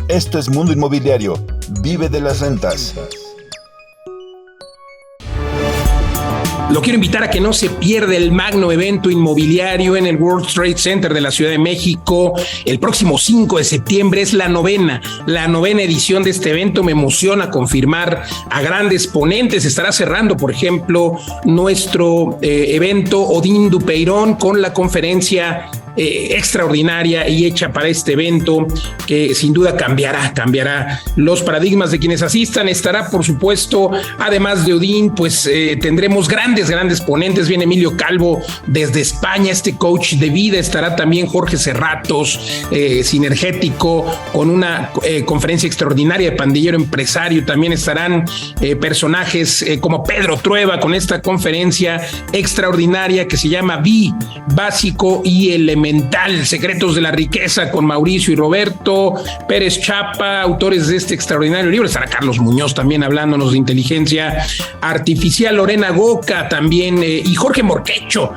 Esto es Mundo Inmobiliario. Vive de las rentas. Lo quiero invitar a que no se pierda el magno evento inmobiliario en el World Trade Center de la Ciudad de México. El próximo 5 de septiembre es la novena edición de este evento. Me emociona confirmar a grandes ponentes. Estará cerrando, por ejemplo, nuestro evento Odín Dupeirón con la conferencia extraordinaria y hecha para este evento que sin duda cambiará los paradigmas de quienes asistan. Estará, por supuesto, además de Odín, pues tendremos grandes ponentes. Viene Emilio Calvo desde España, este coach de vida. Estará también Jorge Serratos, Sinergético, con una conferencia extraordinaria de pandillero empresario. También estarán personajes como Pedro Trueba con esta conferencia extraordinaria que se llama Básico y Elemental, Secretos de la Riqueza, con Mauricio y Roberto Pérez Chapa, autores de este extraordinario libro. Estará Carlos Muñoz también hablándonos de inteligencia artificial, Lorena Goca también, y Jorge Morquecho,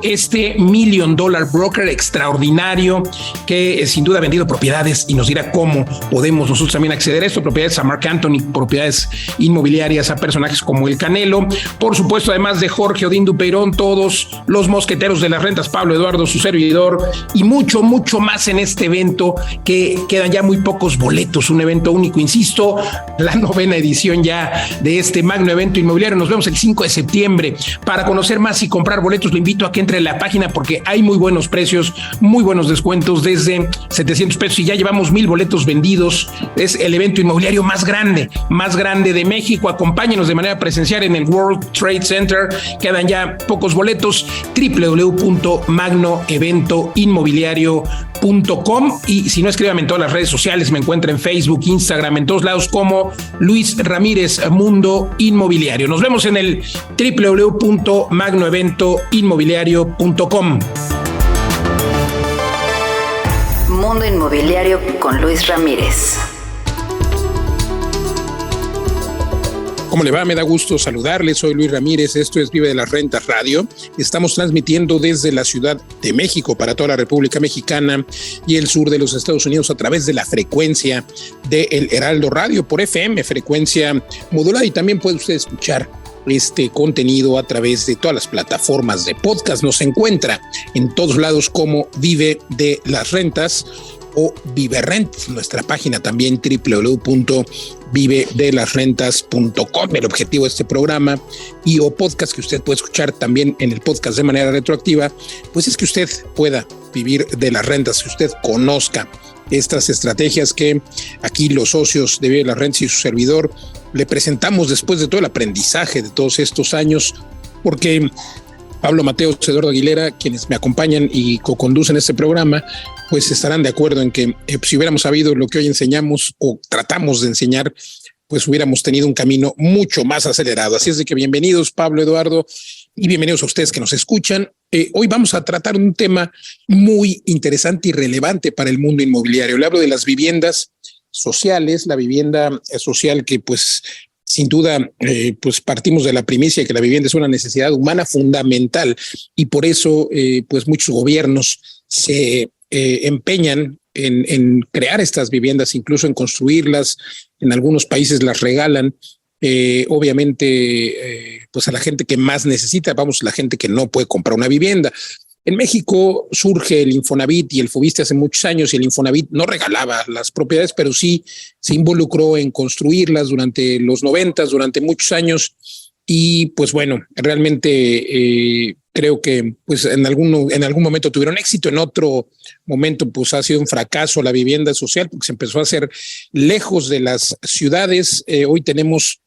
este $1 million broker extraordinario que sin duda ha vendido propiedades y nos dirá cómo podemos nosotros también acceder a esto, propiedades a Marc Anthony, propiedades inmobiliarias a personajes como el Canelo. Por supuesto, además de Jorge, Odín Dupeirón, todos los mosqueteros de las rentas, Pablo Eduardo, su servidor, y mucho más en este evento, que quedan ya muy pocos boletos. Un evento único, insisto, la 9ª edición ya de este magno evento inmobiliario. Nos vemos el 5 de septiembre. Para conocer más y comprar boletos, lo invito a que entre en la página porque hay muy buenos precios, muy buenos descuentos desde $700 y ya llevamos 1,000 boletos vendidos. Es el evento inmobiliario más grande de México. Acompáñenos de manera presencial en el World Trade Center. Quedan ya pocos boletos. www.magnoeventoinmobiliario.com, y si no, escríbame en todas las redes sociales. Me encuentra en Facebook, Instagram, en todos lados como Luis Ramírez Mundo Inmobiliario. Nos vemos en el www.magnoeventoinmobiliario.com. Mundo Inmobiliario con Luis Ramírez. ¿Cómo le va? Me da gusto saludarle. Soy Luis Ramírez. Esto es Vive de las Rentas Radio. Estamos transmitiendo desde la Ciudad de México para toda la República Mexicana y el sur de los Estados Unidos a través de la frecuencia de El Heraldo Radio por FM, frecuencia modulada, y también puede usted escuchar este contenido a través de todas las plataformas de podcast. Nos encuentra en todos lados como Vive de las Rentas o ViveRent, nuestra página también www.vivedelasrentas.com. El objetivo de este programa o podcast que usted puede escuchar también en el podcast de manera retroactiva, pues es que usted pueda vivir de las rentas, que usted conozca estas estrategias que aquí los socios de Vive de las Rentas y su servidor le presentamos después de todo el aprendizaje de todos estos años, porque Pablo Mateos, Eduardo Aguilera, quienes me acompañan y co-conducen este programa, pues estarán de acuerdo en que si hubiéramos sabido lo que hoy enseñamos o tratamos de enseñar, pues hubiéramos tenido un camino mucho más acelerado. Así es de que bienvenidos, Pablo, Eduardo, y bienvenidos a ustedes que nos escuchan. Hoy vamos a tratar un tema muy interesante y relevante para el mundo inmobiliario. Le hablo de las viviendas sociales, la vivienda social que pues sin duda, pues partimos de la primicia de que la vivienda es una necesidad humana fundamental, y por eso pues muchos gobiernos se empeñan en crear estas viviendas, incluso en construirlas. En algunos países las regalan, obviamente, pues a la gente que más necesita, la gente que no puede comprar una vivienda. En México surge el Infonavit y el Fobiste hace muchos años, y el Infonavit no regalaba las propiedades, pero sí se involucró en construirlas durante los 90, durante muchos años. Y pues bueno, realmente creo que pues en algún momento tuvieron éxito, en otro momento pues ha sido un fracaso la vivienda social, porque se empezó a hacer lejos de las ciudades. Hoy tenemos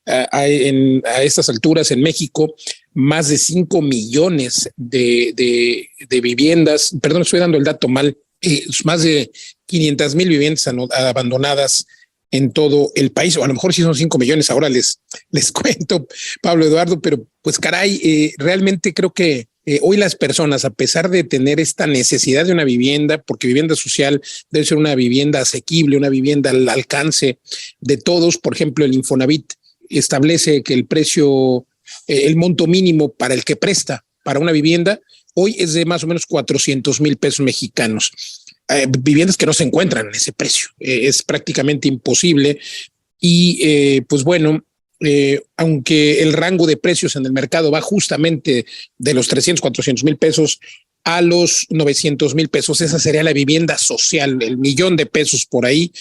a estas alturas en México más de 5 millones de viviendas, perdón, estoy dando el dato mal, más de 500,000 viviendas abandonadas en todo el país, o a lo mejor sí son 5 millones, ahora les cuento, Pablo, Eduardo, pero pues caray, realmente creo que hoy las personas, a pesar de tener esta necesidad de una vivienda, porque vivienda social debe ser una vivienda asequible, una vivienda al alcance de todos. Por ejemplo, el Infonavit establece que el precio, el monto mínimo para el que presta para una vivienda hoy es de más o menos 400,000 pesos mexicanos. viviendas que no se encuentran en ese precio. Es prácticamente imposible. Y pues bueno, aunque el rango de precios en el mercado va justamente de los 300, 400 mil pesos a los 900 mil pesos, esa sería la vivienda social, el millón de pesos por ahí.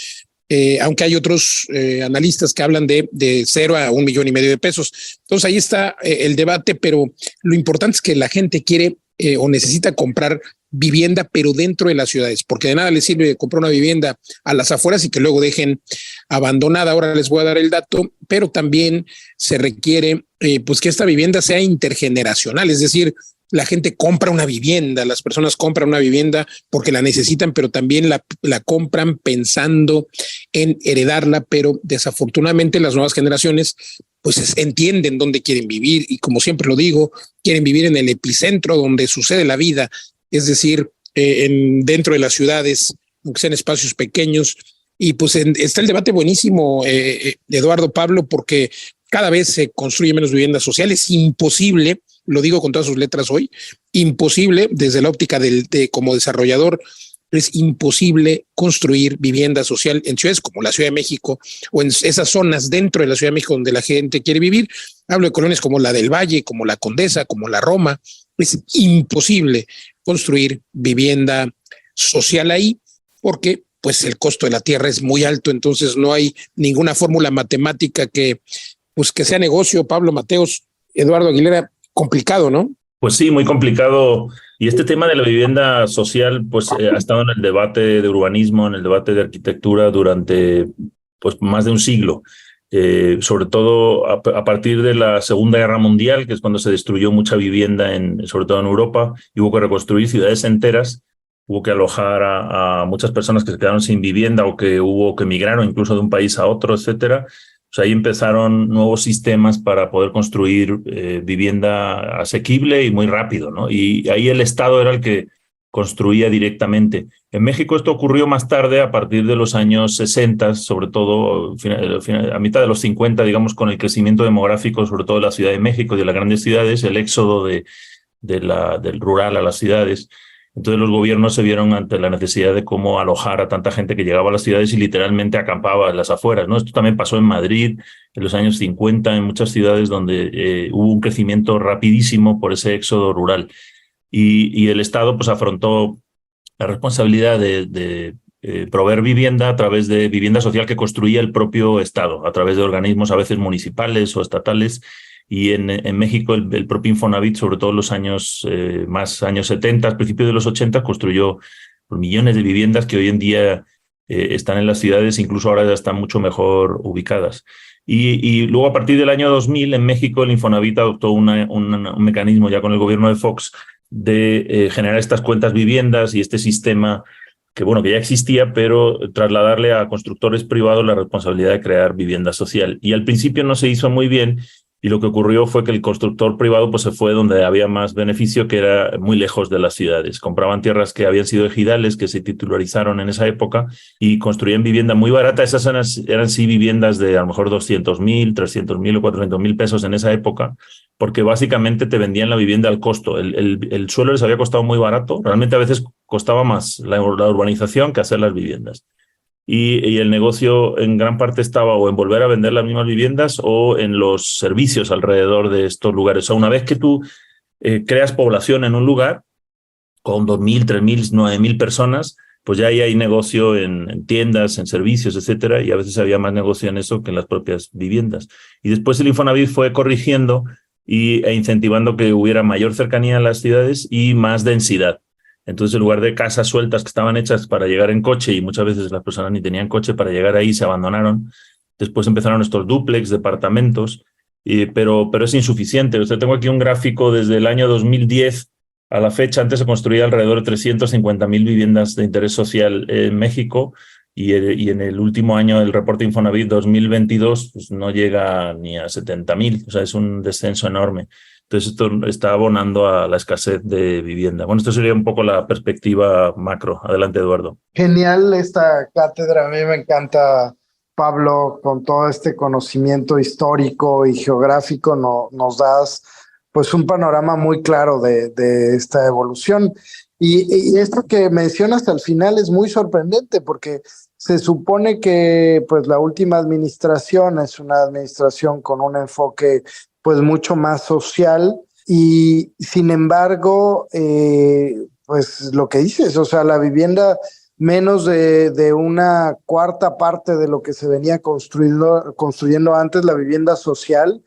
Aunque hay otros analistas que hablan de 0 a 1,5 millones de pesos. Entonces ahí está el debate, pero lo importante es que la gente quiere o necesita comprar vivienda, pero dentro de las ciudades, porque de nada les sirve comprar una vivienda a las afueras y que luego dejen abandonada. Ahora les voy a dar el dato, pero también se requiere pues que esta vivienda sea intergeneracional, es decir, la gente compra una vivienda, las personas compran una vivienda porque la necesitan, pero también la compran pensando en heredarla, pero desafortunadamente las nuevas generaciones pues entienden dónde quieren vivir y, como siempre lo digo, quieren vivir en el epicentro donde sucede la vida, es decir, dentro de las ciudades, aunque sean espacios pequeños. Y pues está el debate buenísimo, Eduardo, Pablo, porque cada vez se construye menos viviendas sociales. Imposible, lo digo con todas sus letras hoy, imposible desde la óptica de como desarrollador, es imposible construir vivienda social en ciudades como la Ciudad de México o en esas zonas dentro de la Ciudad de México donde la gente quiere vivir. Hablo de colonias como la del Valle, como la Condesa, como la Roma. Es imposible construir vivienda social ahí porque pues el costo de la tierra es muy alto, entonces no hay ninguna fórmula matemática que sea negocio. Pablo Mateos, Eduardo Aguilera, complicado, ¿no? Pues sí, muy complicado. Y este tema de la vivienda social, pues ha estado en el debate de urbanismo, en el debate de arquitectura durante pues más de un siglo. Sobre todo a partir de la Segunda Guerra Mundial, que es cuando se destruyó mucha vivienda, sobre todo en Europa, y hubo que reconstruir ciudades enteras, hubo que alojar a muchas personas que se quedaron sin vivienda o que hubo que migraron incluso de un país a otro, etcétera. Pues ahí empezaron nuevos sistemas para poder construir vivienda asequible y muy rápido, ¿no? Y ahí el Estado era el que construía directamente. En México esto ocurrió más tarde, a partir de los años 60, sobre todo a mitad de los 50, digamos, con el crecimiento demográfico, sobre todo de la Ciudad de México y de las grandes ciudades, el éxodo del rural a las ciudades. Entonces los gobiernos se vieron ante la necesidad de cómo alojar a tanta gente que llegaba a las ciudades y literalmente acampaba en las afueras, ¿no? Esto también pasó en Madrid en los años 50, en muchas ciudades donde hubo un crecimiento rapidísimo por ese éxodo rural. Y el Estado pues afrontó la responsabilidad de proveer vivienda a través de vivienda social que construía el propio Estado, a través de organismos a veces municipales o estatales. Y en México el propio Infonavit, sobre todo en los años 70, principios de los 80, construyó millones de viviendas que hoy en día están en las ciudades, incluso ahora ya están mucho mejor ubicadas. Y luego a partir del año 2000 en México el Infonavit adoptó un mecanismo ya con el gobierno de Fox de generar estas cuentas viviendas y este sistema que ya existía, pero trasladarle a constructores privados la responsabilidad de crear vivienda social. Y al principio no se hizo muy bien. Y lo que ocurrió fue que el constructor privado pues se fue donde había más beneficio, que era muy lejos de las ciudades. Compraban tierras que habían sido ejidales, que se titularizaron en esa época, y construían vivienda muy barata. Esas eran sí viviendas de a lo mejor 200,000, 300,000 o 400,000 pesos en esa época, porque básicamente te vendían la vivienda al costo. El suelo les había costado muy barato. Realmente a veces costaba más la urbanización que hacer las viviendas. Y el negocio en gran parte estaba o en volver a vender las mismas viviendas o en los servicios alrededor de estos lugares. O sea, una vez que tú creas población en un lugar con 2,000, 3,000, 9,000 personas, pues ya ahí hay negocio en tiendas, en servicios, etcétera, y a veces había más negocio en eso que en las propias viviendas. Y después el Infonavit fue corrigiendo e incentivando que hubiera mayor cercanía a las ciudades y más densidad. Entonces, en lugar de casas sueltas que estaban hechas para llegar en coche, y muchas veces las personas ni tenían coche para llegar ahí, se abandonaron. Después empezaron estos dúplex, departamentos, pero es insuficiente. Tengo aquí un gráfico desde el año 2010 a la fecha. Antes se construía alrededor de 350,000 viviendas de interés social en México, y en el último año del reporte Infonavit 2022 pues no llega ni a 70,000. O sea, es un descenso enorme. Entonces esto está abonando a la escasez de vivienda. Bueno, esto sería un poco la perspectiva macro. Adelante, Eduardo. Genial esta cátedra, a mí me encanta, Pablo, con todo este conocimiento histórico y geográfico nos das pues un panorama muy claro de esta evolución. Y esto que mencionas al final es muy sorprendente porque se supone que pues la última administración es una administración con un enfoque pues mucho más social y sin embargo pues lo que dices, o sea, la vivienda menos de una cuarta parte de lo que se venía construyendo antes, la vivienda social,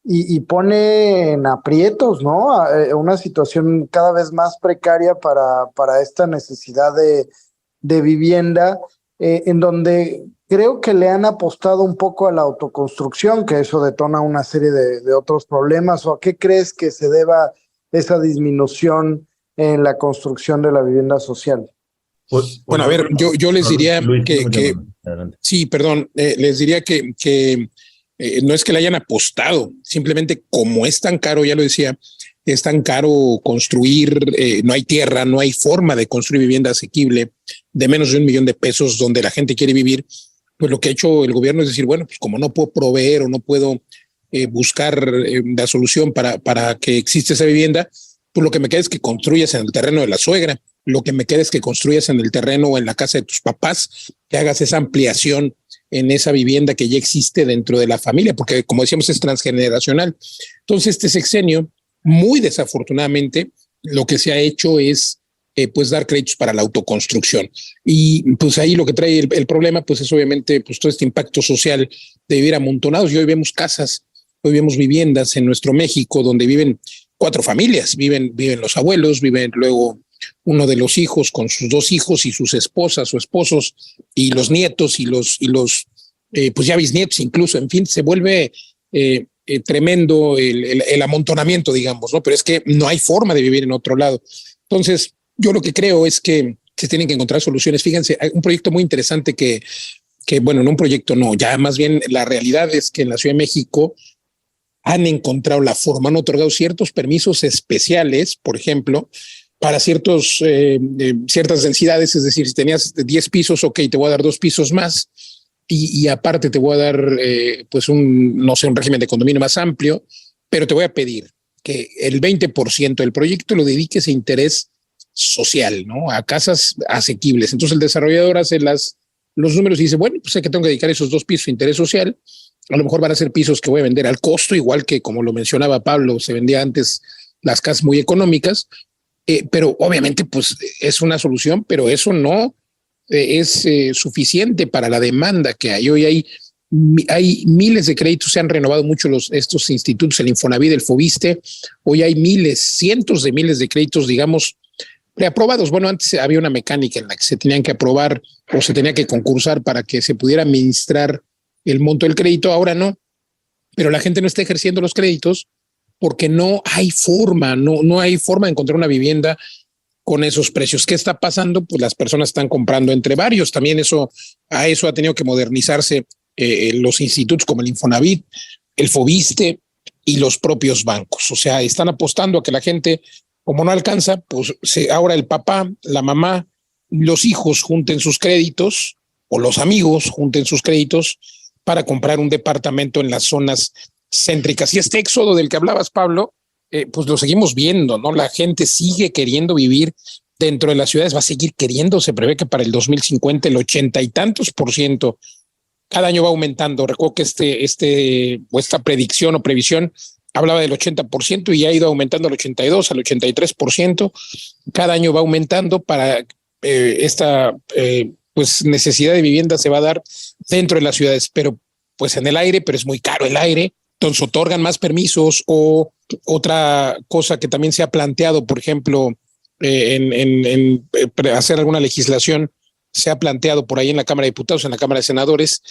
y pone en aprietos, ¿no? Una situación cada vez más precaria para esta necesidad de vivienda, en donde creo que le han apostado un poco a la autoconstrucción, que eso detona una serie de otros problemas. ¿O a qué crees que se deba esa disminución en la construcción de la vivienda social? Bueno, a ver, yo les diría Luis, que sí, perdón, les diría que no es que le hayan apostado, simplemente como es tan caro, ya lo decía, es tan caro construir, no hay tierra, no hay forma de construir vivienda asequible de menos de $1,000,000 donde la gente quiere vivir, pues lo que ha hecho el gobierno es decir, bueno, pues como no puedo proveer o no puedo buscar la solución para que exista esa vivienda, pues lo que me queda es que construyas en el terreno de la suegra, lo que me queda es que construyas en el terreno o en la casa de tus papás, que hagas esa ampliación en esa vivienda que ya existe dentro de la familia, porque como decíamos es transgeneracional. Entonces este sexenio, muy desafortunadamente, lo que se ha hecho es pues dar créditos para la autoconstrucción. Y pues ahí lo que trae el problema pues es obviamente pues todo este impacto social de vivir amontonados. Y hoy vemos casas, hoy vemos viviendas en nuestro México donde viven 4 familias, viven los abuelos, viven luego uno de los hijos con sus 2 hijos y sus esposas o esposos y los nietos y los pues ya bisnietos incluso, en fin, se vuelve tremendo el amontonamiento, digamos, ¿no? Pero es que no hay forma de vivir en otro lado. Entonces, yo lo que creo es que se tienen que encontrar soluciones. Fíjense, hay un proyecto muy interesante que bueno, no un proyecto, no, ya más bien la realidad es que en la Ciudad de México han encontrado la forma, han otorgado ciertos permisos especiales, por ejemplo, para ciertas densidades, es decir, si tenías 10 pisos, ok, te voy a dar 2 pisos más y aparte te voy a dar pues un régimen de condominio más amplio, pero te voy a pedir que el 20% del proyecto lo dediques a interés social, ¿no? A casas asequibles. Entonces el desarrollador hace los números y dice, bueno, pues sé que tengo que dedicar esos 2 pisos a interés social. A lo mejor van a ser pisos que voy a vender al costo, igual que como lo mencionaba Pablo, se vendía antes las casas muy económicas, pero obviamente pues es una solución, pero eso no es suficiente para la demanda que hay. Hoy hay miles de créditos, se han renovado mucho estos institutos, el Infonavit, el Fobiste, hoy hay cientos de miles de créditos, digamos, preaprobados. Bueno, antes había una mecánica en la que se tenían que aprobar o se tenía que concursar para que se pudiera administrar el monto del crédito, ahora no, pero la gente no está ejerciendo los créditos porque no hay forma, no hay forma de encontrar una vivienda con esos precios. ¿Qué está pasando? Pues las personas están comprando entre varios. También eso ha tenido que modernizarse los institutos como el Infonavit, el Fobiste y los propios bancos. O sea, están apostando a que la gente, como no alcanza, pues ahora el papá, la mamá, los hijos junten sus créditos o los amigos junten sus créditos para comprar un departamento en las zonas céntricas. Y este éxodo del que hablabas, Pablo, pues lo seguimos viendo, ¿no? La gente sigue queriendo vivir dentro de las ciudades, va a seguir queriendo. Se prevé que para el 2050 el 80 y tantos % cada año va aumentando. Recuerdo que esta predicción o previsión hablaba del 80% y ha ido aumentando al 82, al 83%. Cada año va aumentando para esta pues necesidad de vivienda se va a dar dentro de las ciudades, pero pues en el aire, pero es muy caro el aire. Entonces otorgan más permisos. O otra cosa que también se ha planteado, por ejemplo, en hacer alguna legislación, se ha planteado por ahí en la Cámara de Diputados, en la Cámara de Senadores,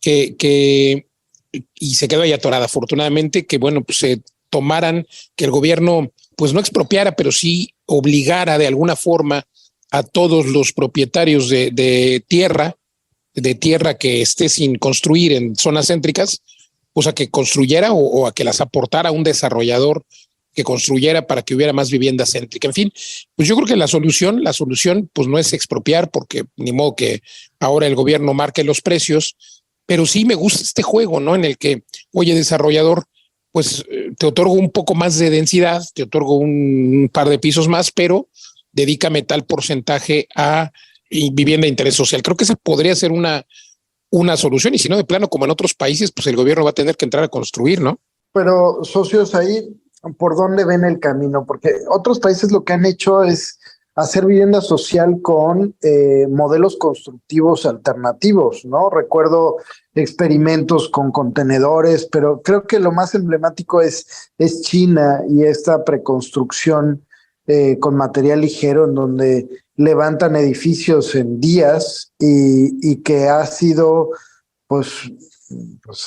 y se quedó ahí atorada, afortunadamente, que bueno, pues se tomaran, que el gobierno pues no expropiara, pero sí obligara de alguna forma a todos los propietarios de tierra que esté sin construir en zonas céntricas, pues a que construyera o a que las aportara un desarrollador que construyera para que hubiera más vivienda céntrica. En fin, pues yo creo que la solución pues no es expropiar, porque ni modo que ahora el gobierno marque los precios, pero sí me gusta este juego, ¿no? En el que, oye, desarrollador, pues te otorgo un poco más de densidad, te otorgo un par de pisos más, pero dedícame tal porcentaje a vivienda de interés social. Creo que esa podría ser una solución, y si no, de plano, como en otros países, pues el gobierno va a tener que entrar a construir, ¿no? Pero, socios, ahí, ¿por dónde ven el camino? Porque otros países lo que han hecho es hacer vivienda social con modelos constructivos alternativos, ¿no? Recuerdo experimentos con contenedores, pero creo que lo más emblemático es China y esta preconstrucción con material ligero, en donde levantan edificios en días y que ha sido pues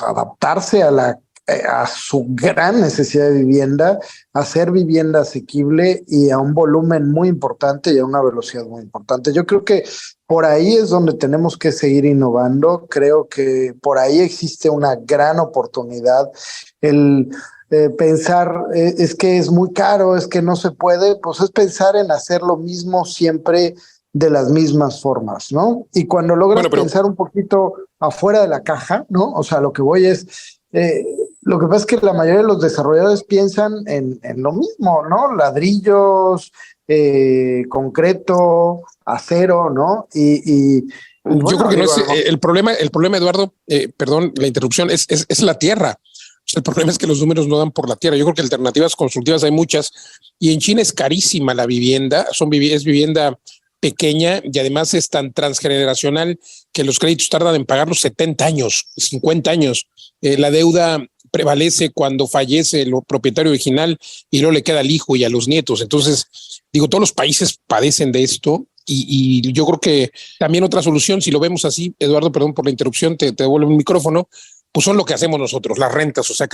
adaptarse a su gran necesidad de vivienda, hacer vivienda asequible y a un volumen muy importante y a una velocidad muy importante. Yo creo que por ahí es donde tenemos que seguir innovando. Creo que por ahí existe una gran oportunidad. El pensar es que es muy caro, es que no se puede, pues es pensar en hacer lo mismo siempre de las mismas formas, ¿no? Y cuando logras pensar un poquito afuera de la caja, ¿no? O sea, lo que voy es... lo que pasa es que la mayoría de los desarrolladores piensan en lo mismo, ¿no? Ladrillos, concreto, acero, ¿no? Bueno, yo creo que no es el problema, Eduardo, perdón la interrupción, es la tierra. O sea, el problema es que los números no dan por la tierra. Yo creo que alternativas constructivas hay muchas, y en China es carísima la vivienda, es vivienda pequeña, y además es tan transgeneracional que los créditos tardan en pagar los 70 años, 50 años. La deuda prevalece cuando fallece el propietario original y luego le queda al hijo y a los nietos. Entonces, digo, todos los países padecen de esto, y yo creo que también otra solución, si lo vemos así, Eduardo, perdón por la interrupción, te devuelvo el micrófono, pues son lo que hacemos nosotros, las rentas. O sea,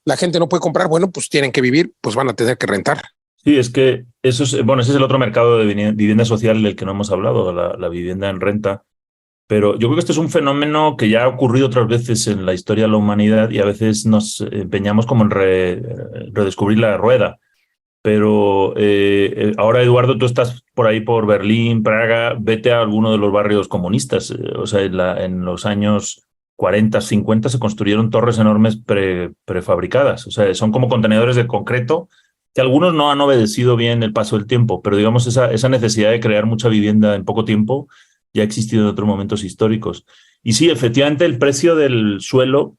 la gente no puede comprar, bueno, pues tienen que vivir, pues van a tener que rentar. Sí, es que ese es el otro mercado de vivienda social del que no hemos hablado, la vivienda en renta. Pero yo creo que este es un fenómeno que ya ha ocurrido otras veces en la historia de la humanidad, y a veces nos empeñamos como en redescubrir la rueda. Pero ahora, Eduardo, tú estás por ahí por Berlín, Praga, vete a alguno de los barrios comunistas. O sea, en los años 40, 50 se construyeron torres enormes prefabricadas. O sea, son como contenedores de concreto que algunos no han obedecido bien el paso del tiempo, pero digamos esa necesidad de crear mucha vivienda en poco tiempo ya ha existido en otros momentos históricos. Y sí, efectivamente, el precio del suelo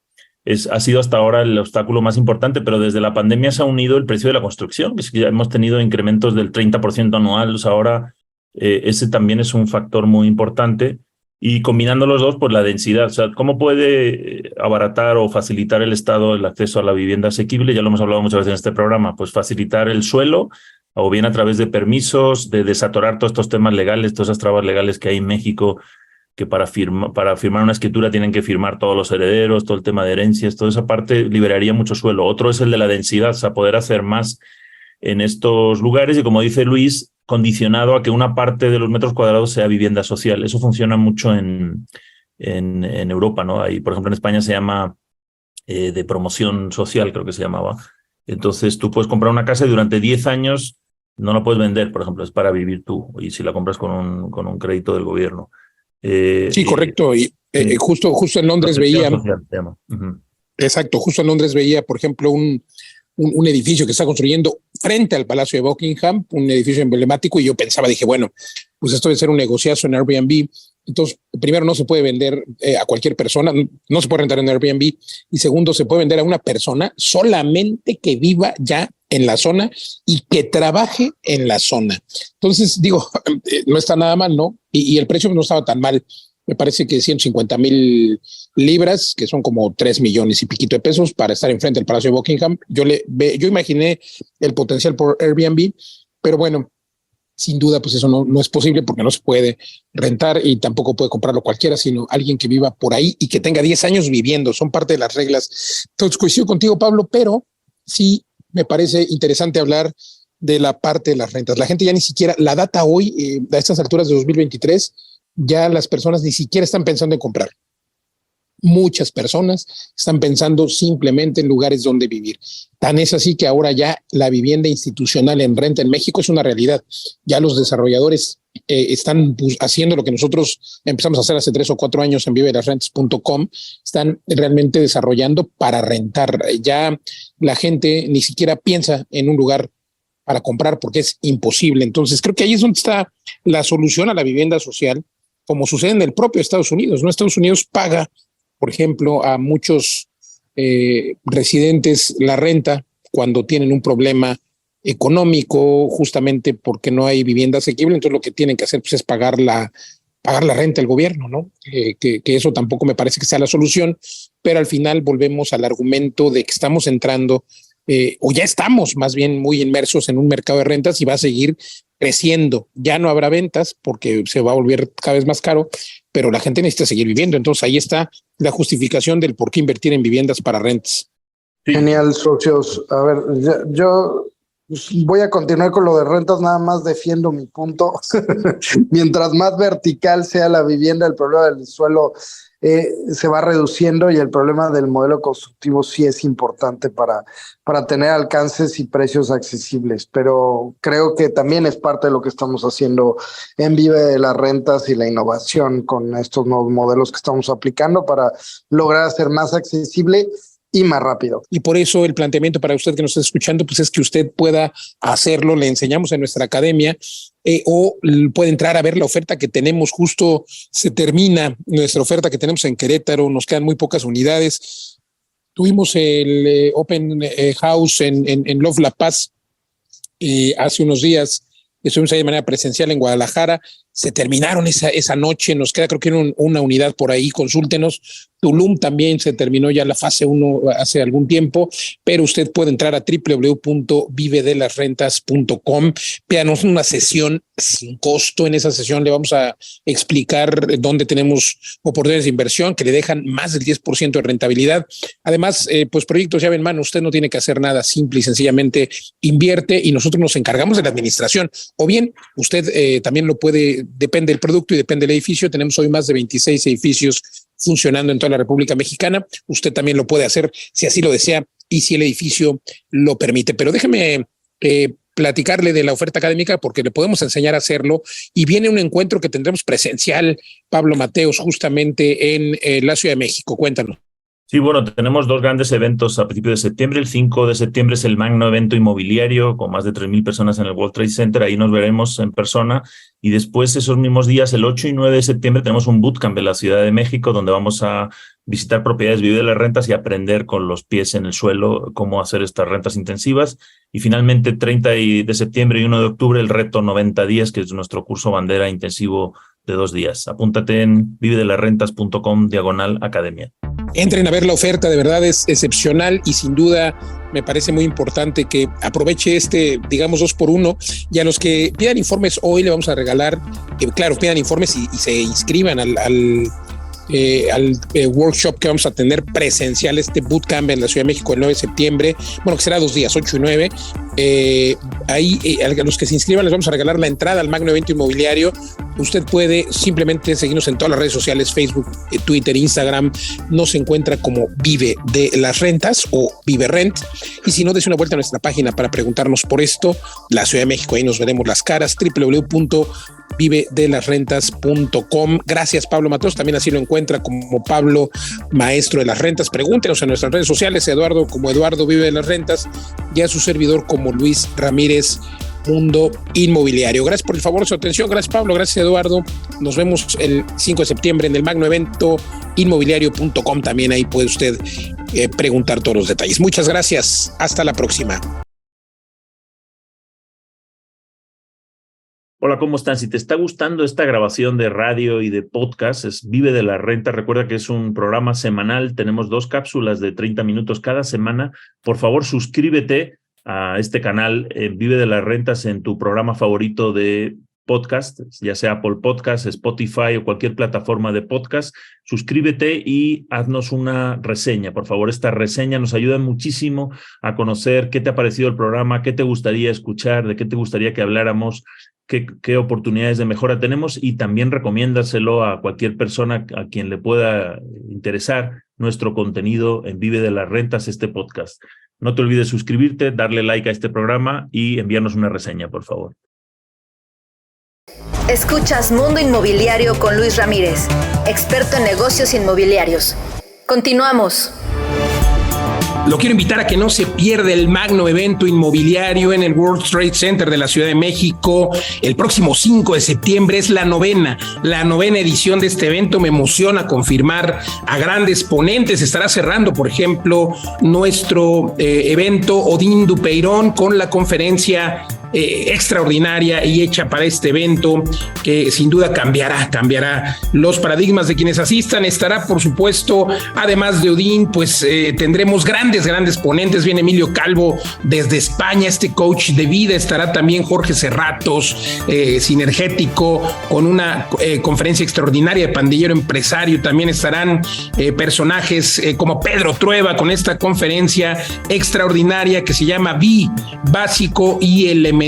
ha sido hasta ahora el obstáculo más importante, pero desde la pandemia se ha unido el precio de la construcción, que ya hemos tenido incrementos del 30% anual. O sea, ahora ese también es un factor muy importante. Y combinando los dos, pues la densidad. O sea, ¿cómo puede abaratar o facilitar el Estado el acceso a la vivienda asequible? Ya lo hemos hablado muchas veces en este programa. Pues facilitar el suelo, o bien a través de permisos, de desatorar todos estos temas legales, todas esas trabas legales que hay en México, que para firmar una escritura tienen que firmar todos los herederos, todo el tema de herencias, toda esa parte liberaría mucho suelo. Otro es el de la densidad, o sea, poder hacer más en estos lugares, y como dice Luis, condicionado a que una parte de los metros cuadrados sea vivienda social. Eso funciona mucho en Europa, ¿no? Ahí, por ejemplo, en España se llama de promoción social, creo que se llamaba. Entonces tú puedes comprar una casa y durante 10 años no la puedes vender, por ejemplo, es para vivir tú, y si la compras con un crédito del gobierno. Sí, correcto. Y justo en Londres veía... Social, se llama. Uh-huh. Exacto, justo en Londres veía, por ejemplo, un edificio que está construyendo frente al Palacio de Buckingham, un edificio emblemático, y yo pensaba, dije, bueno, pues esto debe ser un negociazo en Airbnb. Entonces, primero, no se puede vender a cualquier persona, no se puede rentar en Airbnb, y segundo, se puede vender a una persona solamente que viva ya en la zona y que trabaje en la zona. Entonces, digo, no está nada mal, ¿no? Y el precio no estaba tan mal. Me parece que 150,000 libras, que son como 3 millones y piquito de pesos, para estar enfrente del Palacio de Buckingham. Yo imaginé el potencial por Airbnb, pero bueno, sin duda, pues eso no es posible, porque no se puede rentar y tampoco puede comprarlo cualquiera, sino alguien que viva por ahí y que tenga 10 años viviendo. Son parte de las reglas. Entonces, coincido contigo, Pablo, pero sí me parece interesante hablar de la parte de las rentas. La gente ya ni siquiera, la data hoy, a estas alturas de 2023, ya las personas ni siquiera están pensando en comprar. Muchas personas están pensando simplemente en lugares donde vivir. Tan es así que ahora ya la vivienda institucional en renta en México es una realidad. Ya los desarrolladores están haciendo lo que nosotros empezamos a hacer hace 3 o 4 años en vivelasrentas.com. Están realmente desarrollando para rentar. Ya la gente ni siquiera piensa en un lugar para comprar porque es imposible. Entonces creo que ahí es donde está la solución a la vivienda social, como sucede en el propio Estados Unidos, ¿no? Estados Unidos paga, por ejemplo, a muchos residentes la renta cuando tienen un problema económico, justamente porque no hay vivienda asequible. Entonces lo que tienen que hacer pues, es pagar la renta al gobierno, ¿no? Que eso tampoco me parece que sea la solución, pero al final volvemos al argumento de que estamos entrando o ya estamos más bien muy inmersos en un mercado de rentas y va a seguir creciendo. Ya no habrá ventas porque se va a volver cada vez más caro, pero la gente necesita seguir viviendo. Entonces ahí está la justificación del por qué invertir en viviendas para rentas. Sí. Genial, socios. A ver, yo voy a continuar con lo de rentas, nada más defiendo mi punto. Mientras más vertical sea la vivienda, el problema del suelo se va reduciendo y el problema del modelo constructivo sí es importante para tener alcances y precios accesibles, pero creo que también es parte de lo que estamos haciendo en Vive de las Rentas y la innovación con estos nuevos modelos que estamos aplicando para lograr hacer más accesible y más rápido. Y por eso el planteamiento para usted que nos está escuchando, pues es que usted pueda hacerlo. Le enseñamos en nuestra academia o puede entrar a ver la oferta que tenemos. Justo se termina nuestra oferta que tenemos en Querétaro. Nos quedan muy pocas unidades. Tuvimos el Open House en Love La Paz hace unos días. Estuvimos ahí de manera presencial en Guadalajara. Se terminaron esa noche. Nos queda creo que una unidad por ahí. Consúltenos. Tulum también se terminó ya la fase 1 hace algún tiempo, pero usted puede entrar a www.vivedelasrentas.com. Pídanos una sesión sin costo. En esa sesión le vamos a explicar dónde tenemos oportunidades de inversión que le dejan más del 10% de rentabilidad. Además, pues proyectos llave en mano. Usted no tiene que hacer nada, simple y sencillamente invierte y nosotros nos encargamos de la administración. O bien, usted también lo puede, depende del producto y depende del edificio. Tenemos hoy más de 26 edificios funcionando en toda la República Mexicana. Usted también lo puede hacer si así lo desea y si el edificio lo permite. Pero déjeme platicarle de la oferta académica porque le podemos enseñar a hacerlo y viene un encuentro que tendremos presencial, Pablo Mateos, justamente en la Ciudad de México. Cuéntanos. Sí, bueno, tenemos dos grandes eventos a principios de septiembre. El 5 de septiembre es el magno evento inmobiliario con más de 3,000 personas en el World Trade Center. Ahí nos veremos en persona. Y después, esos mismos días, el 8 y 9 de septiembre, tenemos un bootcamp en la Ciudad de México donde vamos a visitar propiedades, vivir de las rentas y aprender con los pies en el suelo cómo hacer estas rentas intensivas. Y finalmente, 30 de septiembre y 1 de octubre, el reto 90 días, que es nuestro curso bandera intensivo de 2 días. Apúntate en vivedelasrentas.com/academia. Entren a ver la oferta, de verdad es excepcional y sin duda me parece muy importante que aproveche digamos, 2x1 y a los que pidan informes hoy le vamos a regalar, claro, pidan informes y se inscriban al workshop que vamos a tener presencial, bootcamp en la Ciudad de México el 9 de septiembre, bueno, que será 2 días, 8 y 9. Ahí a los que se inscriban les vamos a regalar la entrada al magno evento inmobiliario. Usted puede simplemente seguirnos en todas las redes sociales, Facebook, Twitter, Instagram. Nos encuentra como Vive de las Rentas o Vive Rent. Y si no, des una vuelta a nuestra página para preguntarnos por esto. La Ciudad de México, ahí nos veremos las caras. www.vivedelasrentas.com. Gracias, Pablo Mateos. También así lo encuentra como Pablo, maestro de las rentas. Pregúntenos en nuestras redes sociales, Eduardo como Eduardo Vive de las Rentas y a su servidor como Luis Ramírez, Mundo Inmobiliario. Gracias por el favor de su atención. Gracias, Pablo. Gracias, Eduardo. Nos vemos el 5 de septiembre en el magno evento inmobiliario.com. También ahí puede usted preguntar todos los detalles. Muchas gracias. Hasta la próxima. Hola, ¿cómo están? Si te está gustando esta grabación de radio y de podcast, es Vive de la Renta. Recuerda que es un programa semanal. Tenemos 2 cápsulas de 30 minutos cada semana. Por favor, suscríbete a este canal, Vive de las Rentas, en tu programa favorito de podcast, ya sea Apple Podcast, Spotify o cualquier plataforma de podcast. Suscríbete y haznos una reseña, por favor. Esta reseña nos ayuda muchísimo a conocer qué te ha parecido el programa, qué te gustaría escuchar, de qué te gustaría que habláramos, qué oportunidades de mejora tenemos, y también recomiéndaselo a cualquier persona a quien le pueda interesar nuestro contenido en Vive de las Rentas, este podcast. No te olvides suscribirte, darle like a este programa y enviarnos una reseña, por favor. Escuchas Mundo Inmobiliario con Luis Ramírez, experto en negocios inmobiliarios. Continuamos. Lo quiero invitar a que no se pierda el magno evento inmobiliario en el World Trade Center de la Ciudad de México. El próximo 5 de septiembre es la novena edición de este evento. Me emociona confirmar a grandes ponentes. Estará cerrando, por ejemplo, nuestro evento Odín Dupeirón con la conferencia extraordinaria y hecha para este evento que sin duda cambiará los paradigmas de quienes asistan. Estará, por supuesto, además de Odín, pues tendremos grandes ponentes. Viene Emilio Calvo desde España, este coach de vida. Estará también Jorge Serratos, Sinergético, con una conferencia extraordinaria de pandillero empresario. También estarán personajes como Pedro Trueba con esta conferencia extraordinaria que se llama Básico y Elemental,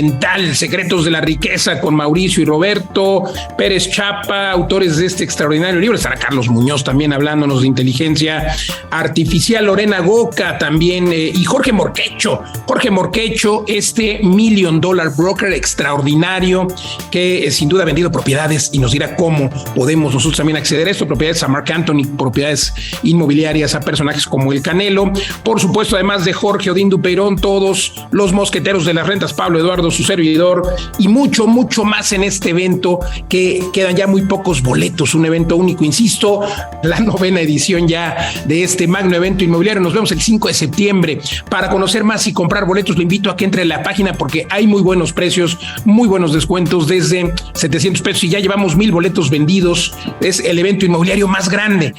Secretos de la Riqueza, con Mauricio y Roberto Pérez Chapa, autores de este extraordinario libro. Estará Carlos Muñoz también hablándonos de inteligencia artificial, Lorena Goca también, y Jorge Morquecho, este $1 million broker extraordinario que sin duda ha vendido propiedades y nos dirá cómo podemos nosotros también acceder a esto, propiedades a Marc Anthony, propiedades inmobiliarias a personajes como el Canelo. Por supuesto, además de Jorge, Odín Dupeirón, todos los mosqueteros de las rentas, Pablo Eduardo, su servidor, y mucho más en este evento, que quedan ya muy pocos boletos. Un evento único, insisto, la 9ª edición ya de este magno evento inmobiliario. Nos vemos el 5 de septiembre. Para conocer más y comprar boletos, le invito a que entre en la página porque hay muy buenos precios, muy buenos descuentos, desde $700 y ya llevamos 1,000 boletos vendidos. Es el evento inmobiliario más grande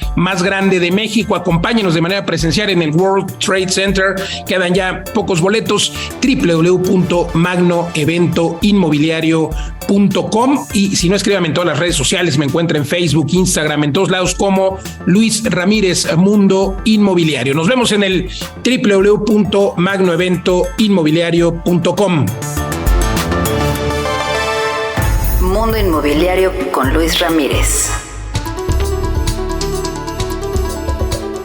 de México. Acompáñenos de manera presencial en el World Trade Center. Quedan ya pocos boletos. www.magnoeventoinmobiliario.com, y si no, escríbame en todas las redes sociales. Me encuentra en Facebook, Instagram, en todos lados como Luis Ramírez Mundo Inmobiliario. Nos vemos en el www.magnoeventoinmobiliario.com. Mundo Inmobiliario con Luis Ramírez.